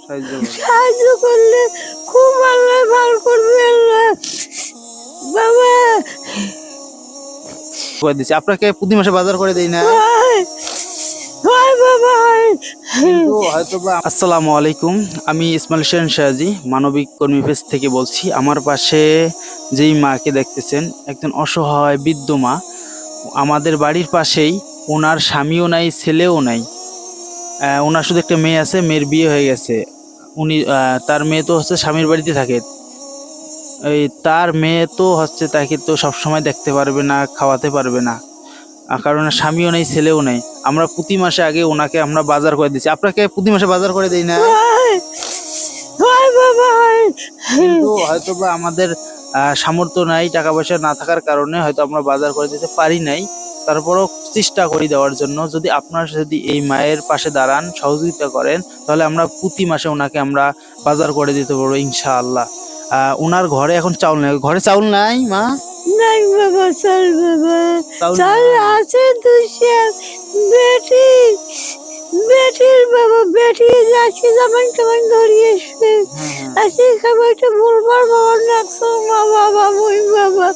সাহায্য করলে খুব আল্লাহ ভালো করবে আল্লাহ। বাবা করে দিচ্ছি আপনাকে প্রতি মাসে বাজার করে দেই না আসসালামু আলাইকুম, আমি ইসমাইল হোসেন শাহজি মানবিক কর্মী পেজ থেকে বলছি। আমার পাশে যেই মাকে দেখতেছেন একজন অসহায় বৃদ্ধ মা, আমাদের বাড়ির পাশেই। ওনার স্বামীও নাই, ছেলেও নাই। ওনার শুধু একটা মেয়ে আছে, মেয়ের বিয়ে হয়ে গেছে। উনি তার মেয়ে তো হচ্ছে স্বামীর বাড়িতে থাকে। এই তার মেয়ে তো হচ্ছে তাকে তো সবসময় দেখতে পারবে না, খাওয়াতে পারবে না, কারণ স্বামীও নেই, ছেলেও নেই। আমরা প্রতি মাসে আগে ওনাকে আমরা বাজার করে দিচ্ছি। আপনাকে প্রতি মাসে বাজার করে দেই না কিন্তু হয়তো বা আমাদের সামর্থ্য নাই, টাকা পয়সা না থাকার কারণে হয়তো আমরা বাজার করে দিতে পারি নাই। তারপরও চেষ্টা করি দেওয়ার জন্য। যদি আপনারা যদি এই মায়ের পাশে দাঁড়ান, সহযোগিতা করেন, তাহলে আমরা প্রতি মাসে ওনাকে আমরা বাজার করে দিতে পারবো ইনশাআল্লাহ। ওনার ঘরে এখন চাউল নেই। ঘরে চাউল নাই মা? নাই বাবা, চাল বাবা, চাউল চাল আছে দুশো। বেটি বেটির বাবা, বেটি যাচ্ছে জামান টামান ধরিয়ে এসবে। আজকে খাবারটা বলবার বাবা নাকছো মা বাবা, মুই বাবা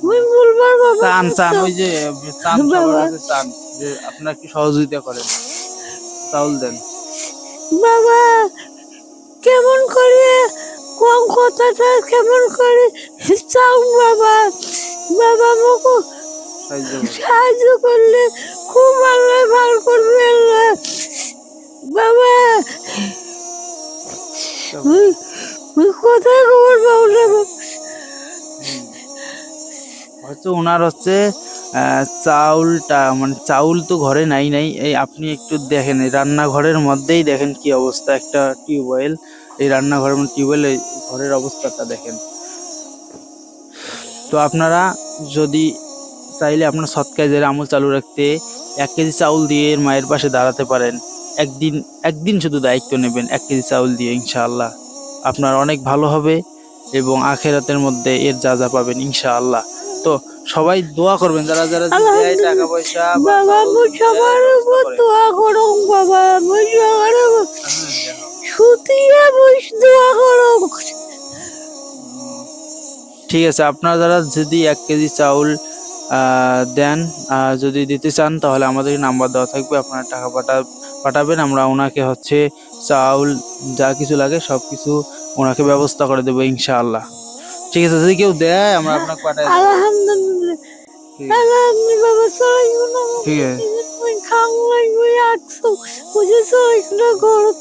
মুই বলবার বাবা চান চান ওই যে চান সবার কাছে চান যে আপনারা কি সহযোগিতা করেন, চাউল দেন। বাবা কেমন করে কম কথাটা কেমন করে চাও বাবা। বাবা মুখো সাহায্য করলে খুব আল্লাহ ভালো করবে আল্লাহ। বাবা কোথায় খবর বাবুরা হচ্ছে ওনার হচ্ছে চাউলটা, মানে চাউল তো ঘরে নাই নাই। এই আপনি একটু দেখেন, এই রান্নাঘরের মধ্যেই দেখেন কি অবস্থা। একটা টিউবওয়েল, এই রান্নাঘরের টিউবওয়েল, এই ঘরের অবস্থাটা দেখেন। তো আপনারা যদি চাইলে আপনার সৎকাজের আমল চালু রাখতে 1 কেজি চাউল দিয়ে মায়ের পাশে দাঁড়াতে পারেন। একদিন শুধু দায়িত্ব নেবেন 1 কেজি চাউল দিয়ে, ইনশাআল্লাহ আপনার অনেক ভালো হবে এবং আখেরাতের মধ্যে এর যা যা পাবেন ইনশাআল্লাহ। তো সবাই দোয়া করবেন, যারা যারা দেয় টাকা পয়সা। বাবা সবার উপর দোয়া করো বাবা, সুতিয়া দোয়া করো। ঠিক আছে, আপনারা যারা যদি 1 কেজি চাউল দেন, যদি দিতে চান তাহলে আমাদের নাম্বার দেওয়া থাকবে, আপনারা টাকা পাঠাবেন। আমরা ওনাকে হচ্ছে চাউল যা কিছু লাগে সব কিছু ওনাকে ব্যবস্থা করে দেবো ইনশাআল্লাহ। ঠিক আছে, যদি কেউ দেয় আমরা আপনাকে পাঠাই দেব। আলহামদুলিল্লাহ। বাবা সবাই ঠিক আছে। খাওয়া লাগবে 800 বুঝেছো, এগুলো গরম